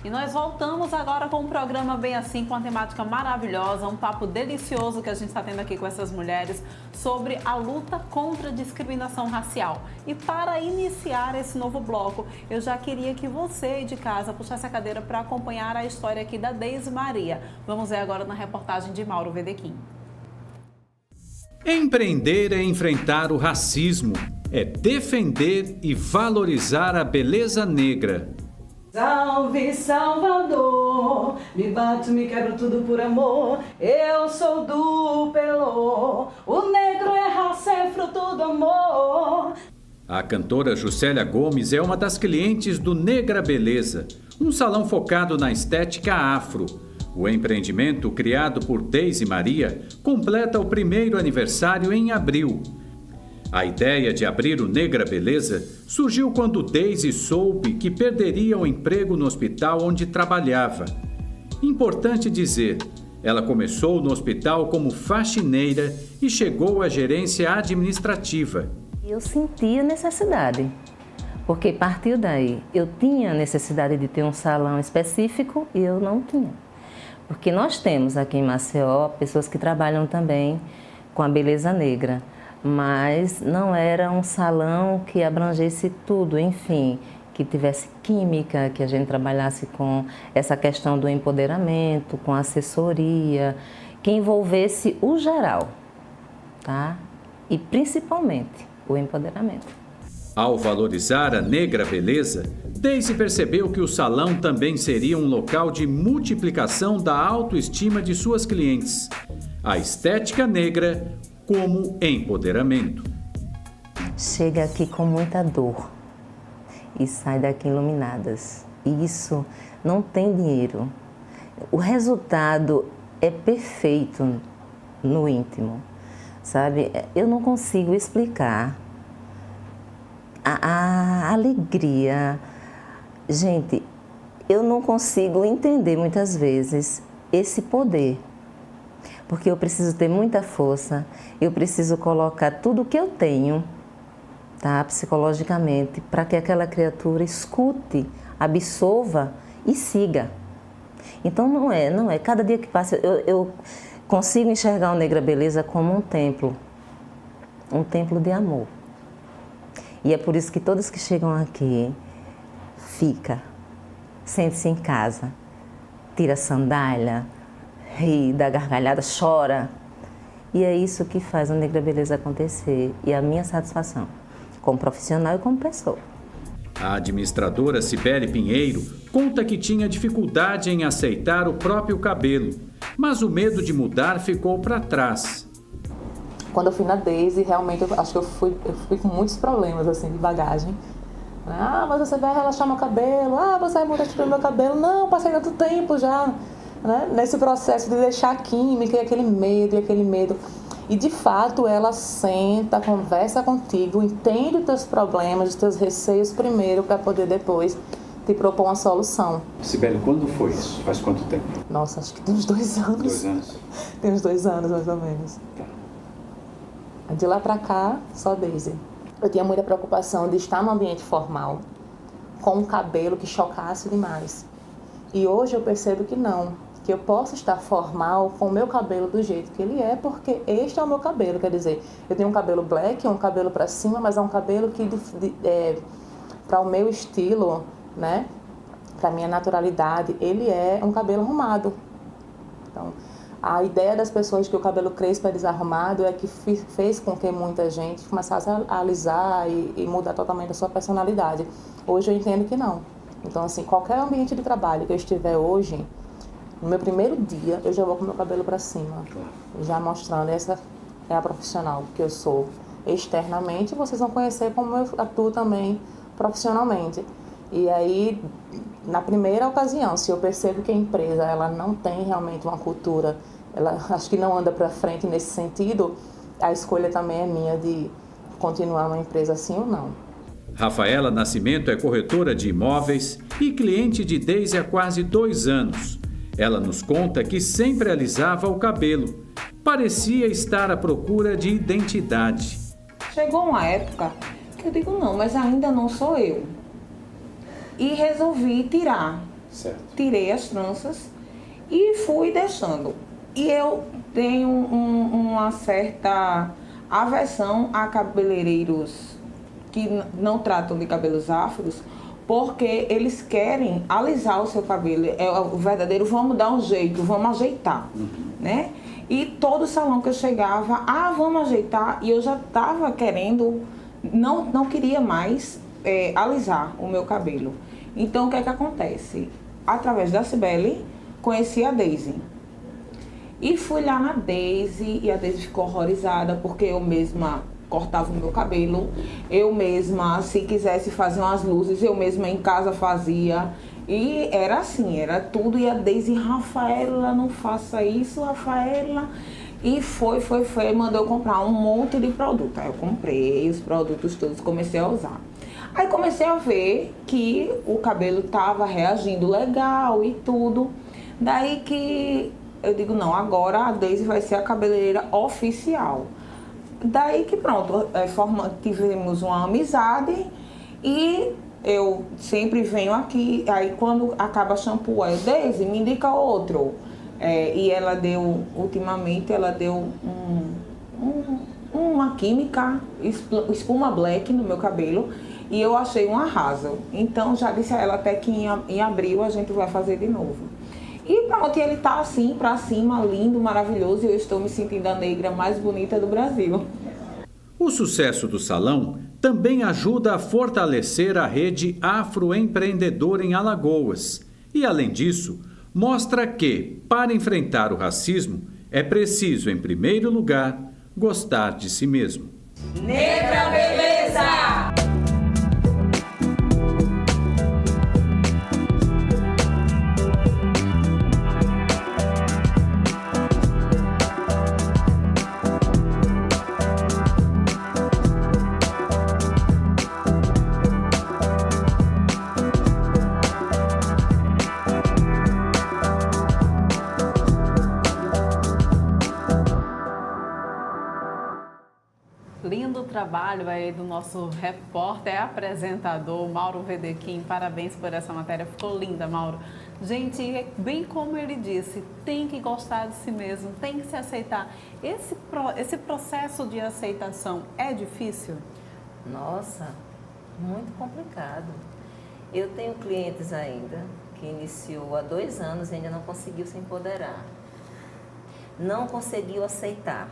E nós voltamos agora com um programa bem assim, com uma temática maravilhosa, um papo delicioso que a gente está tendo aqui com essas mulheres sobre a luta contra a discriminação racial. E para iniciar esse novo bloco, eu já queria que você aí de casa puxasse a cadeira para acompanhar a história aqui da Deise Maria. Vamos ver agora na reportagem de Mauro Vedequim. Empreender é enfrentar o racismo, é defender e valorizar a beleza negra. Salve Salvador, me bato, me quebro tudo por amor, eu sou do Pelô, o negro é raça, é fruto do amor. A cantora Juscelia Gomes é uma das clientes do Negra Beleza, um salão focado na estética afro. O empreendimento, criado por Deise Maria, completa o primeiro aniversário em abril. A ideia de abrir o Negra Beleza surgiu quando Deise soube que perderia o emprego no hospital onde trabalhava. Importante dizer, ela começou no hospital como faxineira e chegou à gerência administrativa. Eu sentia necessidade, porque partiu daí. Eu tinha necessidade de ter um salão específico e eu não tinha. Porque nós temos aqui em Maceió pessoas que trabalham também com a beleza negra. Mas não era um salão que abrangesse tudo, enfim, que tivesse química, que a gente trabalhasse com essa questão do empoderamento, com assessoria, que envolvesse o geral, tá? e principalmente o empoderamento. Ao valorizar a negra beleza, Deise percebeu que o salão também seria um local de multiplicação da autoestima de suas clientes. A estética negra como empoderamento. Chega aqui com muita dor e sai daqui iluminadas. E isso não tem dinheiro. O resultado é perfeito no íntimo, sabe? Eu não consigo explicar a alegria. Gente, eu não consigo entender muitas vezes esse poder, porque eu preciso ter muita força, eu preciso colocar tudo o que eu tenho, tá, psicologicamente, para que aquela criatura escute, absorva e siga. Então não é. Cada dia que passa eu consigo enxergar o Negra Beleza como um templo de amor. E é por isso que todos que chegam aqui sente-se em casa, tira a sandália, ri, dá gargalhada, chora. E é isso que faz a Negra Beleza acontecer e a minha satisfação, como profissional e como pessoa. A administradora Cibele Pinheiro conta que tinha dificuldade em aceitar o próprio cabelo, mas o medo de mudar ficou para trás. Quando eu fui na Deise, realmente eu acho que eu fui com muitos problemas assim de bagagem. Mas você vai relaxar meu cabelo, você vai mudar o meu cabelo. Não, passei tanto tempo já, né? Nesse processo de deixar a química e aquele medo. E de fato ela senta, conversa contigo, entende os teus problemas, os teus receios primeiro para poder depois te propor uma solução. Cibele, quando foi isso? Faz quanto tempo? Nossa, acho que tem uns 2 anos. 2 anos? Tem uns 2 anos mais ou menos. Tá. De lá para cá, só Deise. Eu tinha muita preocupação de estar no ambiente formal com um cabelo que chocasse demais. E hoje eu percebo que não, que eu posso estar formal com o meu cabelo do jeito que ele é, porque este é o meu cabelo. Quer dizer, eu tenho um cabelo black, um cabelo para cima, mas é um cabelo que, para o meu estilo, né, para a minha naturalidade, ele é um cabelo arrumado. Então, a ideia das pessoas que o cabelo crespo é desarrumado é que fez com que muita gente começasse a alisar e mudar totalmente a sua personalidade. Hoje eu entendo que não. Então, assim, qualquer ambiente de trabalho que eu estiver hoje, no meu primeiro dia, eu já vou com o meu cabelo para cima, já mostrando essa é a profissional que eu sou externamente. Vocês vão conhecer como eu atuo também profissionalmente. E aí, na primeira ocasião, se eu percebo que a empresa ela não tem realmente uma cultura, ela acho que não anda para frente nesse sentido, a escolha também é minha de continuar uma empresa assim ou não. Rafaela Nascimento é corretora de imóveis e cliente de Deise há quase 2 anos. Ela nos conta que sempre alisava o cabelo. Parecia estar à procura de identidade. Chegou uma época que eu digo, não, mas ainda não sou eu. E resolvi tirar. Certo. Tirei as tranças e fui deixando. E eu tenho uma certa aversão a cabeleireiros que não tratam de cabelos afros, porque eles querem alisar o seu cabelo. É o verdadeiro, vamos dar um jeito, vamos ajeitar, né? E todo salão que eu chegava, vamos ajeitar, e eu já estava querendo, não queria mais alisar o meu cabelo. Então, o que é que acontece? Através da Cibele, conheci a Deise. E fui lá na Deise, e a Deise ficou horrorizada, porque eu mesma cortava o meu cabelo, eu mesma, se quisesse fazer umas luzes, eu mesma em casa fazia. E era assim, era tudo. E a Deise, Rafaela, não faça isso, Rafaela. E foi, mandou eu comprar um monte de produto. Aí eu comprei os produtos todos, comecei a usar. Aí comecei a ver que o cabelo estava reagindo legal e tudo. Daí que eu digo, não, agora a Deise vai ser a cabeleireira oficial. Daí que pronto, tivemos uma amizade e eu sempre venho aqui, aí quando acaba shampoo, aí Deise, me indica outro. E ela deu, ultimamente, ela deu uma química, espuma black no meu cabelo, e eu achei um arraso. Então já disse a ela até que em abril a gente vai fazer de novo. E pronto, ele tá assim, pra cima, lindo, maravilhoso, e eu estou me sentindo a negra mais bonita do Brasil. O sucesso do salão também ajuda a fortalecer a rede afroempreendedora em Alagoas. E, além disso, mostra que, para enfrentar o racismo, é preciso, em primeiro lugar, gostar de si mesmo. Negra Beleza! Lindo trabalho aí do nosso repórter e apresentador Mauro Vedequim. Parabéns por essa matéria, ficou linda, Mauro. Gente, bem como ele disse, tem que gostar de si mesmo, tem que se aceitar. Esse processo de aceitação é difícil? Nossa, muito complicado. Eu tenho clientes ainda que iniciou há 2 anos e ainda não conseguiu se empoderar. Não conseguiu aceitar.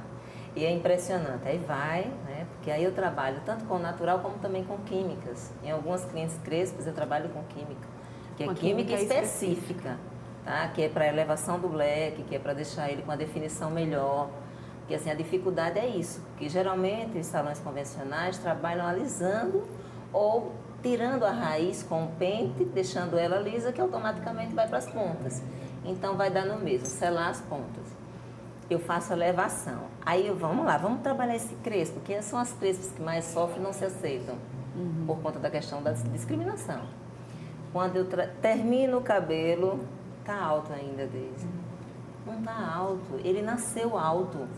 E é impressionante, aí vai, né? Porque aí eu trabalho tanto com natural como também com químicas. Em algumas clientes crespos eu trabalho com química, que é química específica, tá? Que é para elevação do black, que é para deixar ele com a definição melhor. Porque assim, a dificuldade é isso, porque geralmente os salões convencionais trabalham alisando ou tirando a raiz com o pente, deixando ela lisa, que automaticamente vai para as pontas. Então vai dar no mesmo, selar as pontas. Eu faço a elevação. Aí, vamos lá, vamos trabalhar esse crespo, porque são as crespas que mais sofrem e não se aceitam, por conta da questão da discriminação. Quando eu termino o cabelo, tá alto ainda, Deise. Não tá alto, ele nasceu alto.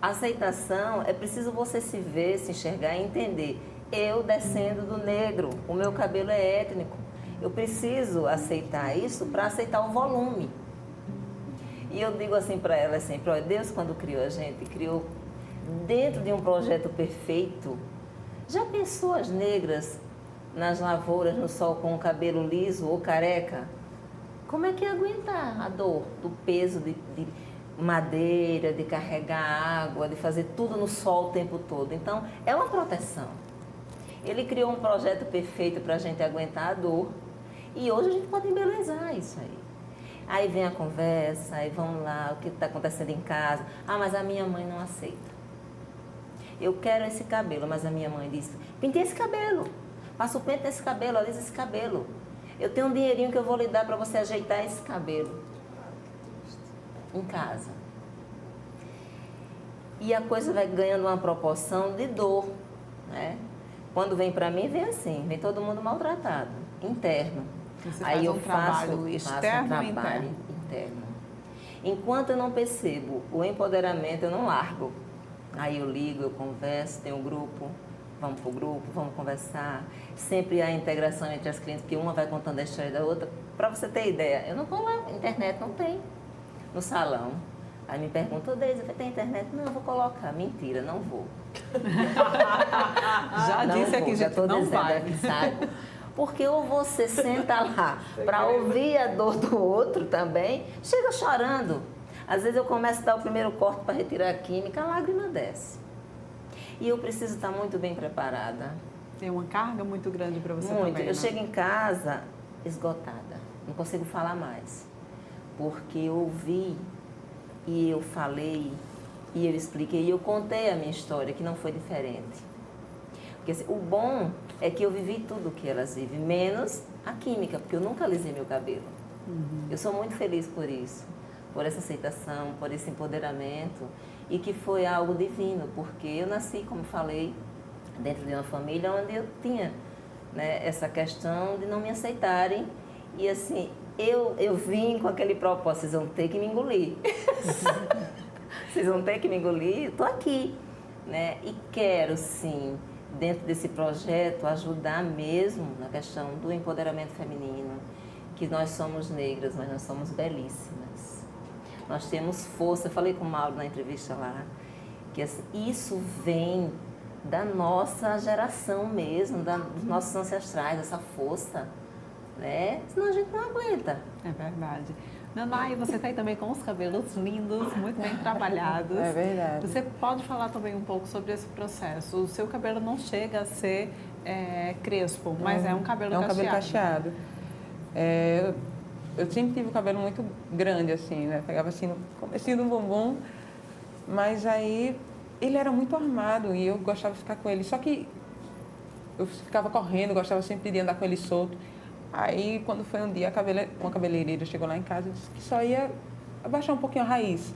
A aceitação é preciso você se ver, se enxergar e entender. Eu descendo do negro, o meu cabelo é étnico. Eu preciso aceitar isso para aceitar o volume. E eu digo assim para ela sempre, olha, Deus quando criou a gente, criou dentro de um projeto perfeito. Já pensou as negras nas lavouras, no sol, com o cabelo liso ou careca? Como é que ia aguentar a dor do peso de madeira, de carregar água, de fazer tudo no sol o tempo todo? Então, é uma proteção. Ele criou um projeto perfeito para a gente aguentar a dor e hoje a gente pode embelezar isso aí. Aí vem a conversa, aí vamos lá, o que está acontecendo em casa. Ah, mas a minha mãe não aceita. Eu quero esse cabelo, mas a minha mãe disse, pintei esse cabelo, passa o pente nesse cabelo, alisa esse cabelo. Eu tenho um dinheirinho que eu vou lhe dar para você ajeitar esse cabelo em casa. E a coisa vai ganhando uma proporção de dor, né? Quando vem para mim, vem assim, vem todo mundo maltratado, interno. Você aí faz eu um trabalho externo ou interno. Enquanto eu não percebo o empoderamento, eu não largo. Aí eu ligo, eu converso, tem um grupo, vamos para o grupo, vamos conversar. Sempre há integração entre as clientes, porque uma vai contando a história da outra. Para você ter ideia, eu não vou lá, internet não tem no salão. Aí me perguntam, Deise, vai ter internet? Não, eu vou colocar. Mentira, não vou. Já não disse vou, aqui, já gente, não vai. aqui, sabe? Porque ou você senta lá para ouvir a dor do outro também, chega chorando. Às vezes eu começo a dar o primeiro corte para retirar a química, a lágrima desce. E eu preciso estar muito bem preparada. Tem uma carga muito grande para você muito. também, Eu né? chego em casa esgotada, não consigo falar mais. Porque eu ouvi e eu falei e eu expliquei e eu contei a minha história, que não foi diferente. Porque assim, o bom é que eu vivi tudo o que elas vivem, menos a química, porque eu nunca alisei meu cabelo. Eu sou muito feliz por isso, por essa aceitação, por esse empoderamento, e que foi algo divino, porque eu nasci, como falei, dentro de uma família onde eu tinha, né, essa questão de não me aceitarem, e assim, eu vim com aquele propósito, vocês vão ter que me engolir. Vocês vão ter que me engolir, estou aqui, né, e quero sim, dentro desse projeto, ajudar mesmo na questão do empoderamento feminino, que nós somos negras, mas nós somos belíssimas. Nós temos força, eu falei com o Mauro na entrevista lá, que assim, isso vem da nossa geração mesmo, dos nossos ancestrais, essa força, né? Senão a gente não aguenta. É verdade. Nanai, você está aí também com os cabelos lindos, muito bem trabalhados. É verdade. Você pode falar também um pouco sobre esse processo? O seu cabelo não chega a ser crespo, mas é um cabelo cacheado. É um cabelo cacheado. Eu sempre tive o cabelo muito grande, assim, né? Pegava assim no comecinho do bumbum, mas aí ele era muito armado e eu gostava de ficar com ele. Só que eu ficava correndo, gostava sempre de andar com ele solto. Aí, quando foi um dia, uma cabeleireira chegou lá em casa e disse que só ia abaixar um pouquinho a raiz,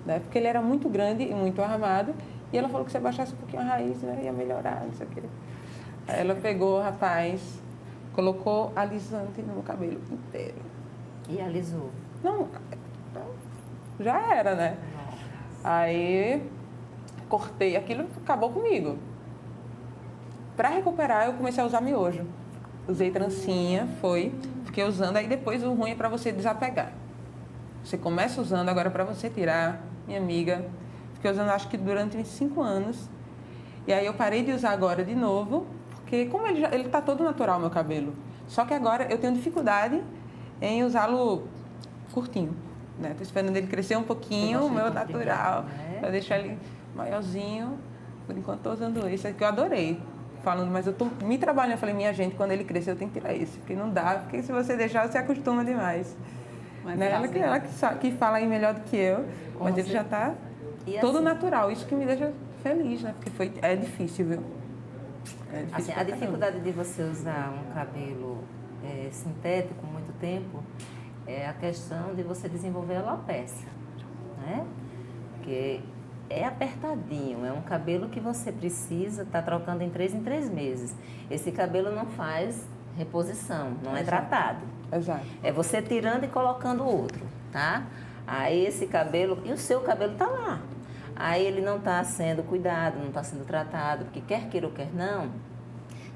né? Porque ele era muito grande e muito armado. E ela falou que se abaixasse um pouquinho a raiz, né, ia melhorar, não sei o quê. Aí ela pegou o rapaz, colocou alisante no meu cabelo inteiro. E alisou? Não, já era, né? Aí, cortei, aquilo acabou comigo. Para recuperar, eu comecei a usar miojo. Usei trancinha, fiquei usando, aí depois o ruim é para você desapegar. Você começa usando, agora para você tirar, minha amiga, fiquei usando acho que durante uns 5 anos. E aí eu parei de usar agora de novo, porque como ele tá todo natural, meu cabelo. Só que agora eu tenho dificuldade em usá-lo curtinho, né? Tô esperando ele crescer um pouquinho, o meu natural, para deixar ele maiorzinho. Por enquanto tô usando esse aqui, eu adorei. Falando, mas eu tô me trabalhando. Eu falei, minha gente, quando ele crescer, eu tenho que tirar esse. Porque não dá, porque se você deixar, você acostuma demais. Né? Ela que fala aí melhor do que eu, mas ele já tá todo natural. Isso que me deixa feliz, né? Porque é difícil, viu? É difícil assim, a dificuldade de você usar um cabelo sintético muito tempo é a questão de você desenvolver a alopécia, né? Porque é apertadinho, é um cabelo que você precisa estar trocando em 3 meses. Esse cabelo não faz reposição, não é tratado. Exato. É você tirando e colocando outro, tá? Aí esse cabelo, e o seu cabelo tá lá. Aí ele não está sendo cuidado, não está sendo tratado, porque quer queira ou quer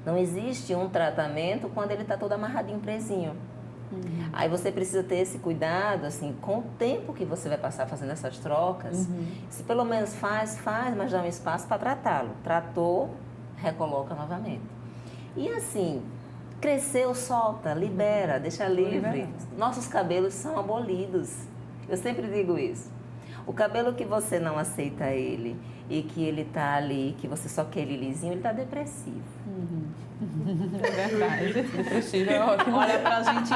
não existe um tratamento quando ele está todo amarradinho, presinho. Aí você precisa ter esse cuidado, assim, com o tempo que você vai passar fazendo essas trocas. Se pelo menos faz, mas dá um espaço para tratá-lo. Tratou, recoloca novamente. E assim, cresceu, solta, libera, deixa livre. Nossos cabelos são abolidos. Eu sempre digo isso. O cabelo que você não aceita ele e que ele tá ali, que você só quer ele lisinho, ele tá depressivo. É verdade. Depressivo é ótimo. Olha, pra gente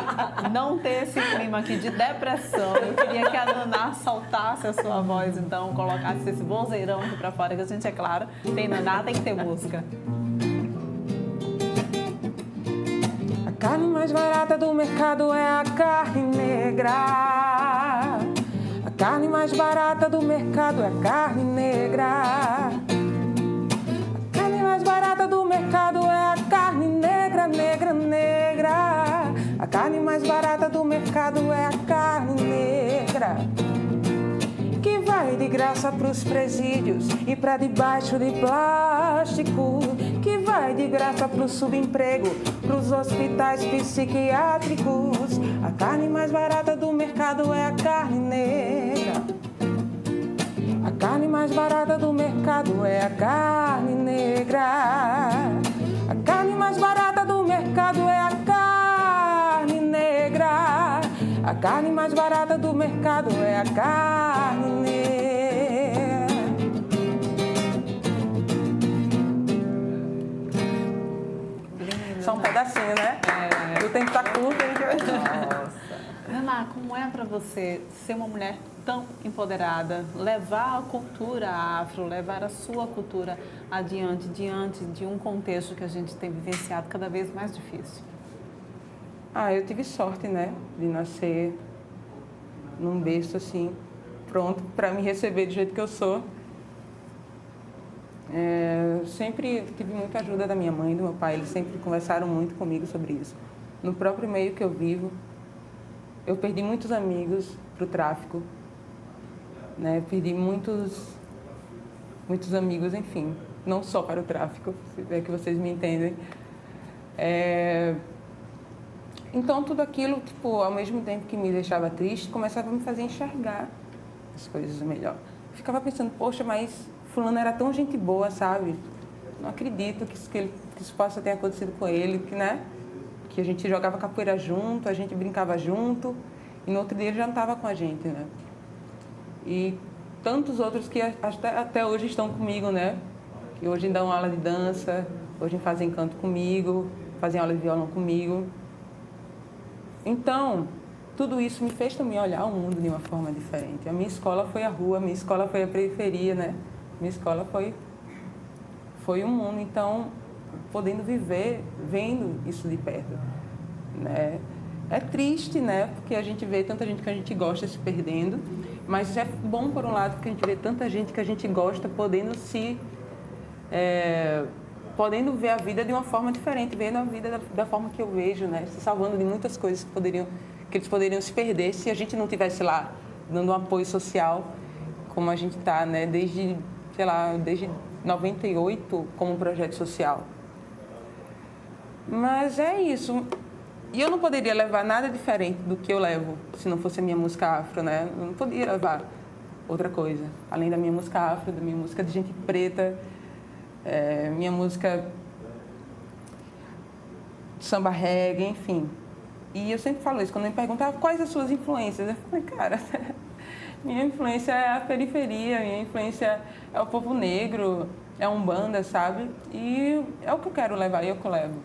não ter esse clima aqui de depressão, eu queria que a Naná soltasse a sua voz, então, colocasse esse vozeirão aqui pra fora, que a gente, é claro, tem Naná, tem que ter música. A carne mais barata do mercado é a carne negra. A carne mais barata do mercado é a carne negra. A carne mais barata do mercado é a carne negra, negra, negra. A carne mais barata do mercado é a carne negra, que vai de graça pros presídios e pra debaixo de plástico, que vai de graça pro subemprego, pros hospitais psiquiátricos. A carne mais barata do mercado é a carne negra. A carne mais barata do mercado é a carne negra. A carne mais barata do mercado é a carne negra. A carne mais barata do mercado é a carne negra. Só um pedacinho, né? O tempo tá curto. Naná, como é para você ser uma mulher tão empoderada, levar a cultura afro, levar a sua cultura adiante, diante de um contexto que a gente tem vivenciado cada vez mais difícil? Eu tive sorte, né, de nascer num berço assim, pronto para me receber do jeito que eu sou. Sempre tive muita ajuda da minha mãe e do meu pai, eles sempre conversaram muito comigo sobre isso. No próprio meio que eu vivo, eu perdi muitos amigos para o tráfico, né? Perdi muitos amigos, enfim, não só para o tráfico, se é que vocês me entendem. Então, tudo aquilo, tipo, ao mesmo tempo que me deixava triste, começava a me fazer enxergar as coisas melhor. Eu ficava pensando, poxa, mas fulano era tão gente boa, sabe? Não acredito que isso possa ter acontecido com ele, né? Que a gente jogava capoeira junto, a gente brincava junto. e no outro dia ele já não estava com a gente, né? E tantos outros que até hoje estão comigo, né? Que hoje dão aula de dança, hoje fazem canto comigo, fazem aula de violão comigo. Então, tudo isso me fez também olhar o mundo de uma forma diferente. A minha escola foi a rua, a minha escola foi a periferia, né? Minha escola foi um mundo, então, podendo viver, vendo isso de perto, né? É triste, né? Porque a gente vê tanta gente que a gente gosta se perdendo, mas é bom, por um lado, porque a gente vê tanta gente que a gente gosta podendo podendo ver a vida de uma forma diferente, vendo a vida da forma que eu vejo, né? Se salvando de muitas coisas que eles poderiam se perder se a gente não estivesse lá dando um apoio social como a gente está, né? Desde 98 como projeto social. Mas é isso. E eu não poderia levar nada diferente do que eu levo se não fosse a minha música afro, né? Eu não podia levar outra coisa, além da minha música afro, da minha música de gente preta, minha música samba reggae, enfim. E eu sempre falo isso, quando me perguntam quais as suas influências, eu falei, cara, minha influência é a periferia, minha influência é o povo negro, é a Umbanda, sabe? E é o que eu quero levar, e é o que eu levo,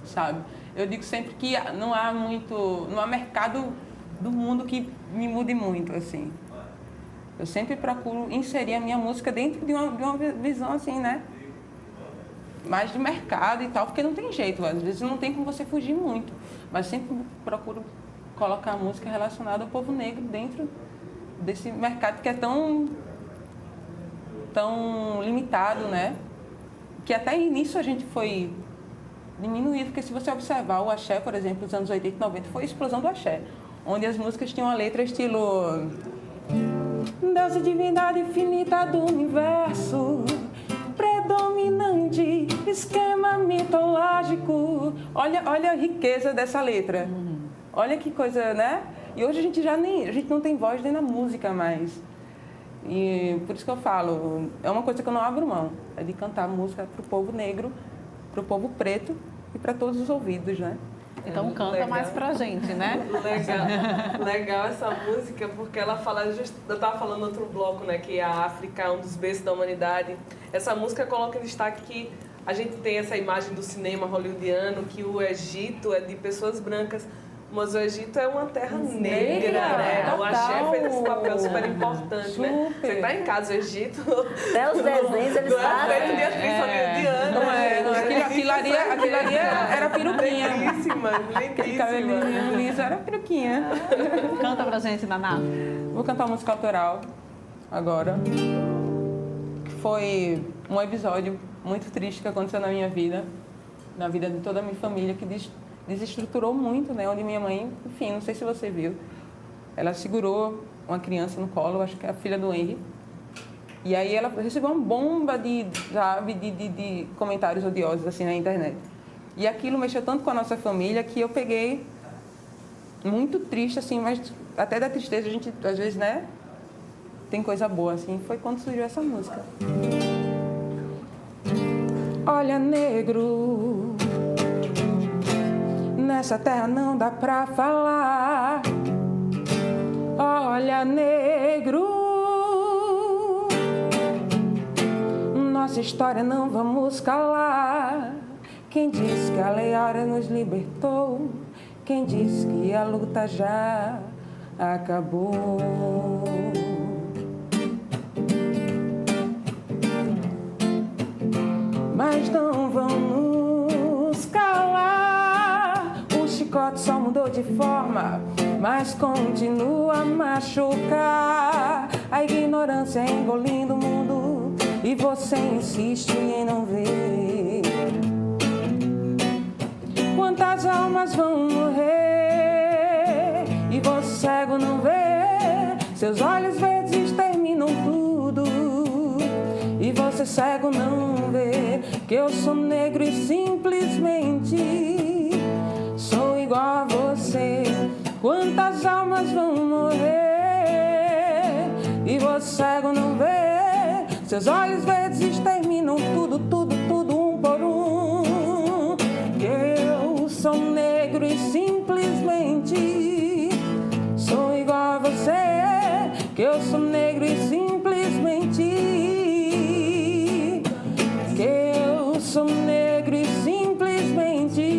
sabe? Eu digo sempre que não há mercado do mundo que me mude muito, assim. Eu sempre procuro inserir a minha música dentro de uma visão, assim, né? Mais de mercado e tal, porque não tem jeito, às vezes não tem como você fugir muito. Mas sempre procuro colocar a música relacionada ao povo negro dentro desse mercado que é tão limitado, né? Que até nisso a gente foi diminuído, porque se você observar o axé, por exemplo, nos anos 80 e 90, foi a explosão do axé, onde as músicas tinham a letra estilo Deus e divindade infinita do universo, predominante, esquema mitológico. Olha a riqueza dessa letra. Olha que coisa, né? E hoje a gente não tem voz nem na música mais. E por isso que eu falo, é uma coisa que eu não abro mão, é de cantar música para o povo negro, para o povo preto e para todos os ouvidos, né? Então canta mais pra gente, né? Legal essa música, porque ela fala, eu estava falando no outro bloco, né, que a África é um dos berços da humanidade. Essa música coloca em destaque que a gente tem essa imagem do cinema hollywoodiano, que o Egito é de pessoas brancas, mas o Egito é uma terra negra, né? O axé fez esse papel super importante, né? Você está em casa, o Egito... Até os desenhos eles fazem. Feito de atriz hollywoodiana. Aquilo ali era peruquinha. Lindíssima. Aquele cabelinho liso era peruquinha. Canta pra gente, Naná. Vou cantar uma música autoral agora, que foi um episódio muito triste que aconteceu na minha vida, na vida de toda a minha família, que desestruturou muito, né? Onde minha mãe, enfim, não sei se você viu, ela segurou uma criança no colo, acho que é a filha do Henry, e aí ela recebeu uma bomba de comentários odiosos assim na internet. E aquilo mexeu tanto com a nossa família que eu peguei muito triste, assim, mas até da tristeza a gente, às vezes, né, tem coisa boa, assim. Foi quando surgiu essa música. Olha, negro, nessa terra não dá pra falar. Olha, negro, nossa história não vamos calar. Quem disse que a Lei Áurea nos libertou? Quem disse que a luta já acabou? Mas não vamos calar. O chicote só mudou de forma, mas continua a machucar. A ignorância engolindo o mundo e você insiste em não ver. Quantas almas vão morrer e você cego não vê? Seus olhos verdes terminam tudo e você cego não vê que eu sou negro e simplesmente sou igual a você. Quantas almas vão morrer e você cego não vê? Seus olhos verdes terminam tudo, tudo, tudo, um por um. Eu sou negro e simplesmente que eu sou negro e simplesmente, que eu sou negro e simplesmente.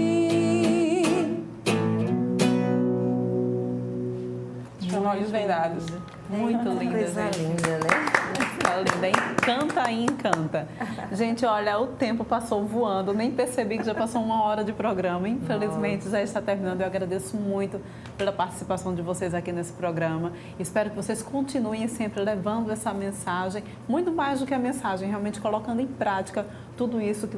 Com olhos vendados. Muito linda, Coisa gente. linda, né? Encanta e encanta. Gente, olha, o tempo passou voando, nem percebi que já passou 1 hora de programa. Infelizmente, já está terminando. Eu agradeço muito pela participação de vocês aqui nesse programa. Espero que vocês continuem sempre levando essa mensagem, muito mais do que a mensagem, realmente colocando em prática tudo isso que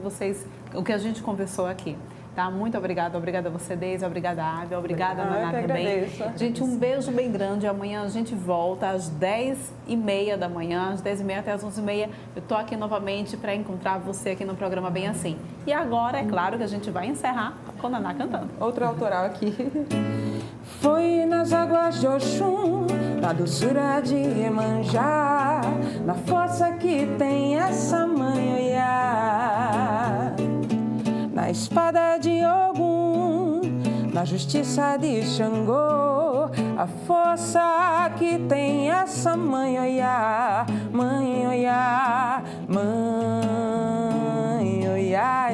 o que a gente conversou aqui. Tá? Muito obrigada. Obrigada a você, Deise. Obrigada, Abel. Obrigada, Naná, também. Agradeço. Gente, um beijo bem grande. Amanhã a gente volta às 10h30 da manhã, às 10h30 até às 11h30. Eu tô aqui novamente para encontrar você aqui no programa Bem Assim. E agora, é claro que a gente vai encerrar com a Naná cantando. Outra autoral aqui. Foi nas águas de Oxum, na doçura de Iemanjá, na força que tem essa manhã, na espada de Ogum, na justiça de Xangô, a força que tem essa mãe, oiá, mãe, oiá, mãe, oiá,